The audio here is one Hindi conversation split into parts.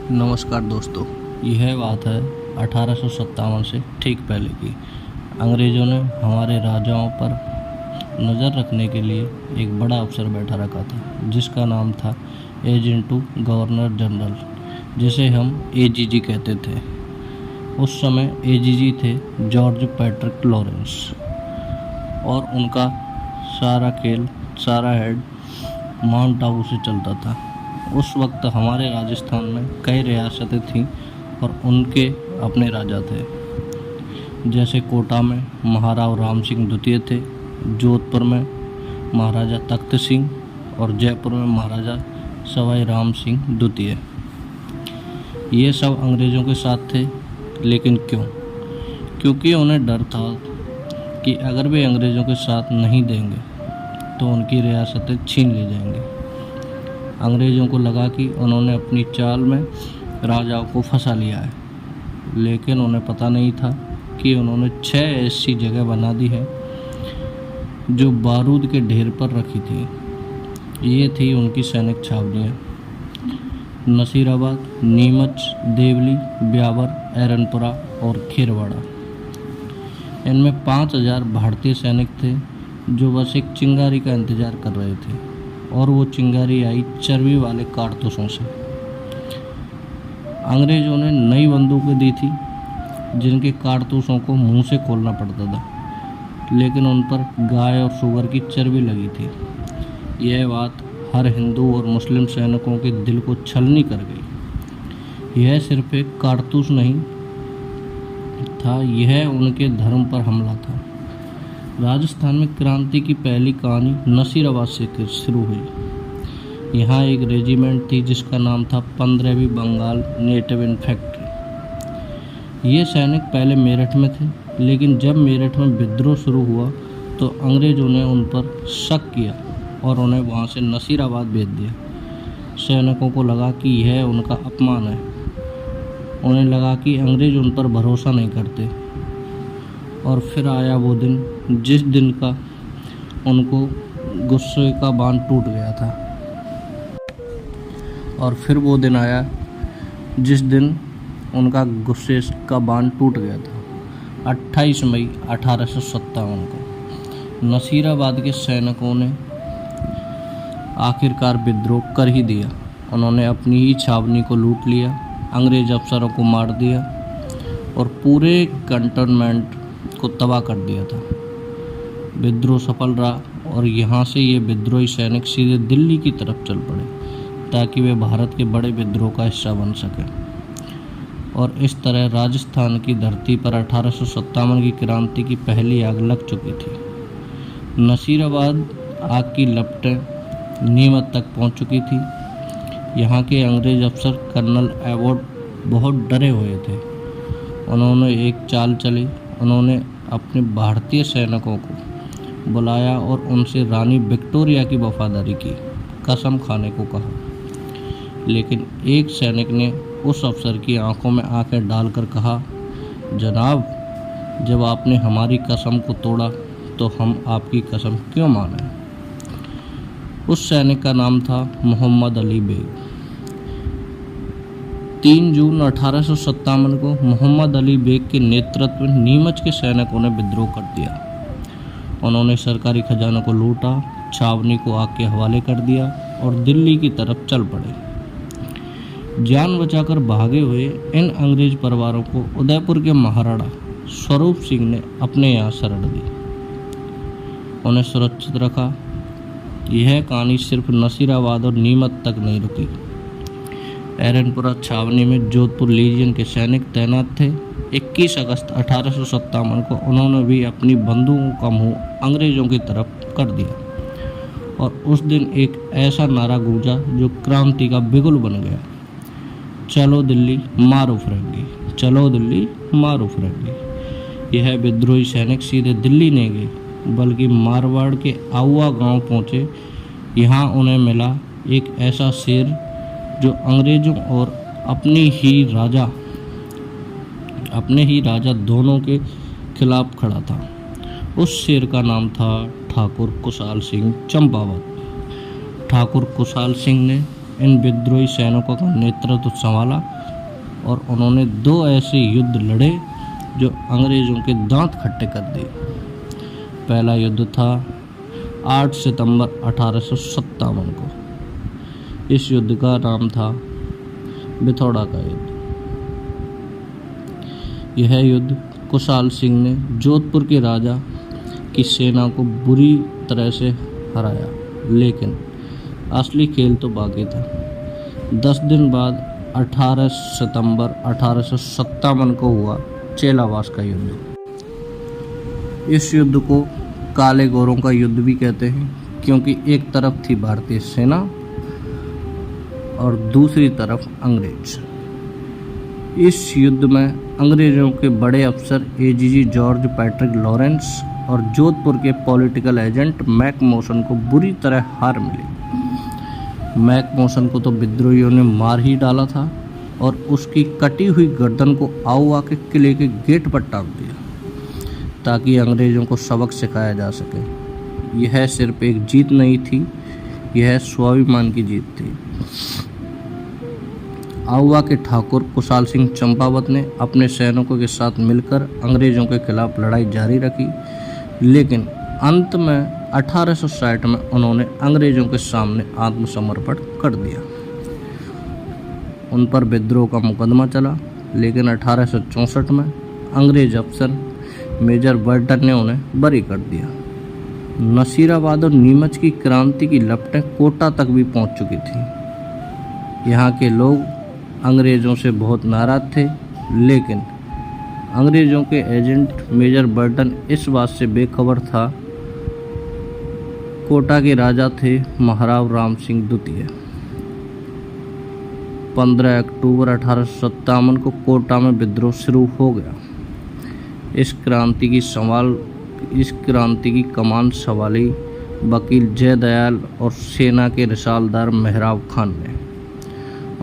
नमस्कार दोस्तों, यह बात है 1857 से ठीक पहले की। अंग्रेज़ों ने हमारे राजाओं पर नज़र रखने के लिए एक बड़ा अफसर बैठा रखा था, जिसका नाम था एजेंट टू गवर्नर जनरल, जिसे हम एजीजी कहते थे। उस समय एजीजी थे जॉर्ज पैट्रिक लॉरेंस, और उनका सारा हेड माउंट आबू से चलता था। उस वक्त हमारे राजस्थान में कई रियासतें थीं और उनके अपने राजा थे। जैसे कोटा में महाराव राम सिंह द्वितीय थे, जोधपुर में महाराजा तख्त सिंह और जयपुर में महाराजा सवाई राम सिंह द्वितीय। ये सब अंग्रेज़ों के साथ थे, लेकिन क्यों? क्योंकि उन्हें डर था कि अगर वे अंग्रेज़ों के साथ नहीं देंगे तो उनकी रियासतें छीन ली जाएंगी। अंग्रेज़ों को लगा कि उन्होंने अपनी चाल में राजाओं को फंसा लिया है, लेकिन उन्हें पता नहीं था कि उन्होंने 6 ऐसी जगह बना दी है जो बारूद के ढेर पर रखी थी। ये थी उनकी सैनिक छावनियाँ: नसीराबाद, नीमच, देवली, ब्यावर, एरनपुरा और खेरवाड़ा। इनमें 5000 भारतीय सैनिक थे जो बस एक चिंगारी का इंतज़ार कर रहे थे, और वो चिंगारी आई चर्बी वाले कारतूसों से। अंग्रेज़ों ने नई बंदूकें दी थी जिनके कारतूसों को मुंह से खोलना पड़ता था, लेकिन उन पर गाय और सूअर की चर्बी लगी थी। यह बात हर हिंदू और मुस्लिम सैनिकों के दिल को छलनी कर गई। यह सिर्फ एक कारतूस नहीं था, यह उनके धर्म पर हमला था। राजस्थान में क्रांति की पहली कहानी नसीराबाद से शुरू हुई। यहाँ एक रेजिमेंट थी जिसका नाम था 15वीं बंगाल नेटिव इन्फैंट्री। ये सैनिक पहले मेरठ में थे, लेकिन जब मेरठ में विद्रोह शुरू हुआ तो अंग्रेज़ों ने उन पर शक किया और उन्हें वहाँ से नसीराबाद भेज दिया। सैनिकों को लगा कि यह उनका अपमान है। उन्हें लगा कि अंग्रेज़ उन पर भरोसा नहीं करते। और फिर आया वो दिन जिस दिन का उनको गुस्से का बांध टूट गया था। और फिर वो दिन आया जिस दिन उनका गुस्से का बांध टूट गया था। 28 मई 1857 को नसीराबाद के सैनिकों ने आखिरकार विद्रोह कर ही दिया। उन्होंने अपनी ही छावनी को लूट लिया, अंग्रेज अफसरों को मार दिया और पूरे कंटोनमेंट को तबाह कर दिया था। विद्रोह सफल रहा और यहाँ से ये विद्रोही सैनिक सीधे दिल्ली की तरफ चल पड़े ताकि वे भारत के बड़े विद्रोह का हिस्सा बन सकें। और इस तरह राजस्थान की धरती पर 1857 की क्रांति की पहली आग लग चुकी थी। नसीराबाद आग की लपटें नीमच तक पहुँच चुकी थी। यहाँ के अंग्रेज अफसर कर्नल एबॉट बहुत डरे हुए थे। उन्होंने एक चाल चली। उन्होंने अपने भारतीय सैनिकों को बुलाया और उनसे रानी विक्टोरिया की वफादारी की कसम खाने को कहा। लेकिन एक सैनिक ने उस अफसर की आंखों में आंखें डालकर कहा, जनाब, जब आपने हमारी कसम को तोड़ा तो हम आपकी कसम क्यों माने? उस सैनिक का नाम था मोहम्मद अली बेग। 3 जून 1857 को मोहम्मद अली बेग के नेतृत्व में नीमच के सैनिकों ने विद्रोह कर दिया। उन्होंने सरकारी खजाना को लूटा, छावनी को आग के हवाले कर दिया और दिल्ली की तरफ चल पड़े। जान बचाकर भागे हुए इन अंग्रेज परिवारों को उदयपुर के महाराणा स्वरूप सिंह ने अपने यहाँ शरण दी, उन्हें सुरक्षित रखा। यह कहानी सिर्फ नसीराबाद और नीमच तक नहीं रुकी। एरनपुरा छावनी में जोधपुर लीजियन के सैनिक तैनात थे। 21 अगस्त 1857 को उन्होंने भी अपनी बंदूकों का मुंह अंग्रेज़ों की तरफ कर दिया और उस दिन एक ऐसा नारा गूंजा जो क्रांति का बिगुल बन गया, चलो दिल्ली मारो फिरंगी, चलो दिल्ली मारो फिरंगी। यह विद्रोही सैनिक सीधे दिल्ली नहीं गए, बल्कि मारवाड़ के आउआ गांव पहुंचे। यहाँ उन्हें मिला एक ऐसा शेर जो अंग्रेज़ों और अपने ही राजा दोनों के खिलाफ खड़ा था। उस शेर का नाम था ठाकुर कुशाल सिंह चंपावत। ठाकुर कुशाल सिंह ने इन विद्रोही सैनिकों का नेतृत्व संभाला और उन्होंने 2 ऐसे युद्ध लड़े जो अंग्रेज़ों के दांत खट्टे कर दिए। पहला युद्ध था 8 सितंबर 1857 को। इस युद्ध का नाम था बिथौड़ा का युद्ध। यह युद्ध कुशाल सिंह ने जोधपुर के राजा की सेना को बुरी तरह से हराया, लेकिन असली खेल तो बाकी था। 10 दिन बाद 18 सितंबर 1857 को हुआ चेलावास का युद्ध। इस युद्ध को काले गोरों का युद्ध भी कहते हैं, क्योंकि एक तरफ थी भारतीय सेना और दूसरी तरफ अंग्रेज। इस युद्ध में अंग्रेजों के बड़े अफसर एजीजी जॉर्ज पैट्रिक लॉरेंस और जोधपुर के पॉलिटिकल एजेंट मैक मॉसन को बुरी तरह हार मिली। मैक मॉसन को तो विद्रोहियों ने मार ही डाला था और उसकी कटी हुई गर्दन को आउवा के किले के गेट पर टांग दिया ताकि अंग्रेजों को सबक सिखाया जा सके। यह सिर्फ एक जीत नहीं थी, यह स्वाभिमान की जीत थी। आउवा के ठाकुर कुशाल सिंह चंपावत ने अपने सैनिकों के साथ मिलकर अंग्रेजों के खिलाफ लड़ाई जारी रखी, लेकिन अंत में 1860 में उन्होंने अंग्रेजों के सामने आत्मसमर्पण कर दिया। उन पर विद्रोह का मुकदमा चला, लेकिन 1864 में अंग्रेज अफसर मेजर बर्टन ने उन्हें बरी कर दिया। नसीराबाद और नीमच की क्रांति की लपटें कोटा तक भी पहुंच चुकी थी। यहाँ के लोग अंग्रेज़ों से बहुत नाराज़ थे, लेकिन अंग्रेज़ों के एजेंट मेजर बर्टन इस बात से बेखबर था। कोटा के राजा थे महाराव राम सिंह द्वितीय। 15 अक्टूबर 1857 को कोटा में विद्रोह शुरू हो गया। इस क्रांति की कमान संभाली वकील जयदयाल और सेना के रिसालदार मेहराब खान ने।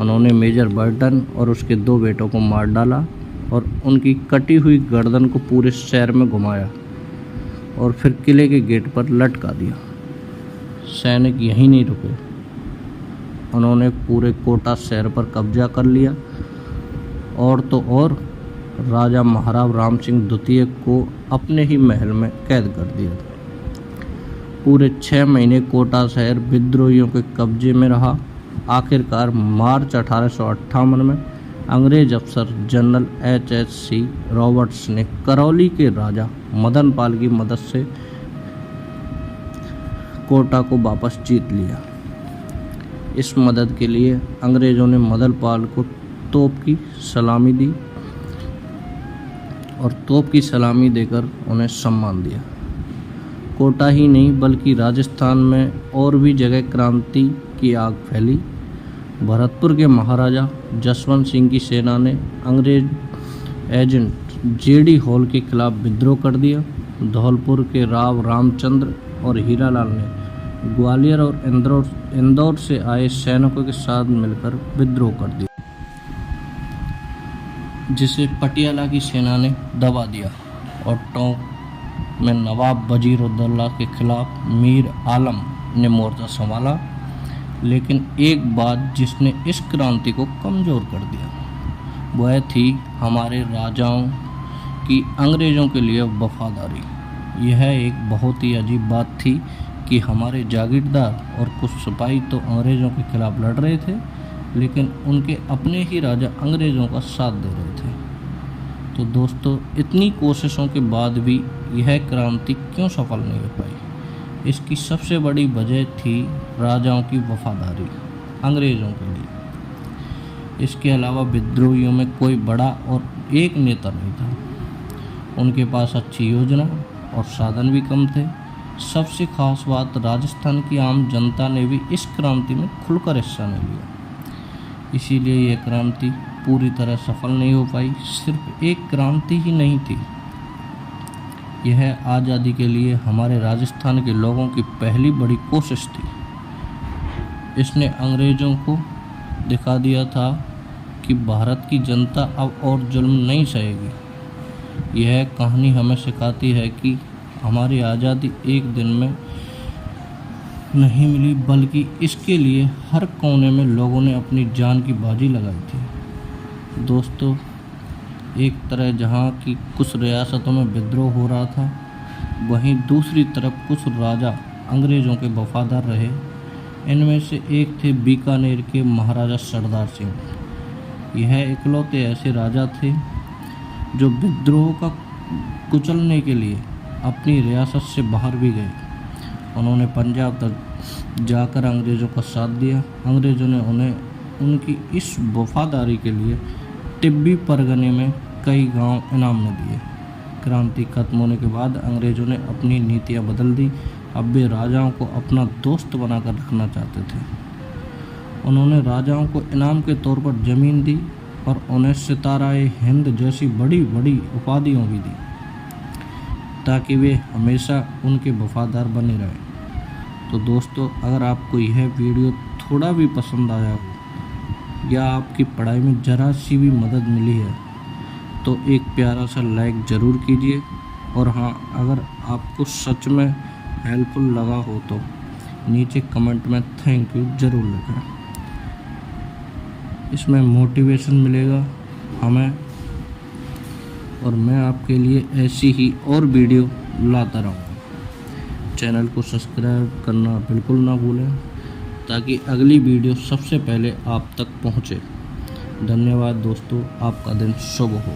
उन्होंने मेजर बर्टन और उसके 2 बेटों को मार डाला और उनकी कटी हुई गर्दन को पूरे शहर में घुमाया और फिर किले के गेट पर लटका दिया। सैनिक यहीं नहीं रुके, उन्होंने पूरे कोटा शहर पर कब्जा कर लिया और तो और राजा महाराव राम सिंह द्वितीय को अपने ही महल में कैद कर दिया। पूरे 6 महीने कोटा शहर विद्रोहियों के कब्जे में रहा। आखिरकार मार्च 1858 में अंग्रेज अफसर जनरल HHC रॉबर्ट्स ने करौली के राजा मदन पाल की मदद से कोटा को वापस जीत लिया। इस मदद के लिए अंग्रेज़ों ने मदन पाल को तोप की सलामी दी और तोप की सलामी देकर उन्हें सम्मान दिया। कोटा ही नहीं बल्कि राजस्थान में और भी जगह क्रांति की आग फैली। भरतपुर के महाराजा जसवंत सिंह की सेना ने अंग्रेज एजेंट JD हॉल के खिलाफ विद्रोह कर दिया। धौलपुर के राव रामचंद्र और हीरालाल ने ग्वालियर और इंदौर से आए सैनिकों के साथ मिलकर विद्रोह कर दिया, जिसे पटियाला की सेना ने दबा दिया और टोंक में नवाब वजीरुद्दौला के खिलाफ मीर आलम ने मोर्चा संभाला। लेकिन एक बात जिसने इस क्रांति को कमज़ोर कर दिया वह थी हमारे राजाओं की अंग्रेज़ों के लिए वफादारी। यह एक बहुत ही अजीब बात थी कि हमारे जागीरदार और कुछ सिपाही तो अंग्रेज़ों के खिलाफ लड़ रहे थे, लेकिन उनके अपने ही राजा अंग्रेज़ों का साथ दे रहे थे। तो दोस्तों, इतनी कोशिशों के बाद भी यह क्रांति क्यों सफल नहीं हो पाई? इसकी सबसे बड़ी वजह थी राजाओं की वफादारी अंग्रेज़ों के लिए। इसके अलावा विद्रोहियों में कोई बड़ा और एक नेता नहीं था। उनके पास अच्छी योजना और साधन भी कम थे। सबसे खास बात, राजस्थान की आम जनता ने भी इस क्रांति में खुलकर हिस्सा नहीं लिया। इसीलिए यह क्रांति पूरी तरह सफल नहीं हो पाई। सिर्फ एक क्रांति ही नहीं थी, यह आज़ादी के लिए हमारे राजस्थान के लोगों की पहली बड़ी कोशिश थी। इसने अंग्रेज़ों को दिखा दिया था कि भारत की जनता अब और जुल्म नहीं सहेगी। यह कहानी हमें सिखाती है कि हमारी आज़ादी एक दिन में नहीं मिली, बल्कि इसके लिए हर कोने में लोगों ने अपनी जान की बाजी लगाई थी। दोस्तों, एक तरह जहां की कुछ रियासतों में विद्रोह हो रहा था, वहीं दूसरी तरफ कुछ राजा अंग्रेज़ों के वफादार रहे। इनमें से एक थे बीकानेर के महाराजा सरदार सिंह। यह इकलौते ऐसे राजा थे जो विद्रोह का कुचलने के लिए अपनी रियासत से बाहर भी गए। उन्होंने पंजाब तक जाकर अंग्रेज़ों का साथ दिया। अंग्रेज़ों ने उन्हें उनकी इस वफादारी के लिए टिब्बी परगने में कई गांव इनाम में दिए। क्रांति खत्म होने के बाद अंग्रेज़ों ने अपनी नीतियां बदल दी। अब वे राजाओं को अपना दोस्त बनाकर रखना चाहते थे। उन्होंने राजाओं को इनाम के तौर पर ज़मीन दी और उन्हें सिताराए हिंद जैसी बड़ी बड़ी उपाधियाँ भी दी, ताकि वे हमेशा उनके वफादार बने रहें। तो दोस्तों, अगर आपको यह वीडियो थोड़ा भी पसंद आया हो या आपकी पढ़ाई में ज़रा सी भी मदद मिली है, तो एक प्यारा सा लाइक ज़रूर कीजिए। और हाँ, अगर आपको सच में हेल्पफुल लगा हो तो नीचे कमेंट में थैंक यू ज़रूर लिखें। इसमें मोटिवेशन मिलेगा हमें, और मैं आपके लिए ऐसी ही और वीडियो लाता रहूँगा। चैनल को सब्सक्राइब करना बिल्कुल ना भूलें, ताकि अगली वीडियो सबसे पहले आप तक पहुँचे। धन्यवाद दोस्तों, आपका दिन शुभ हो।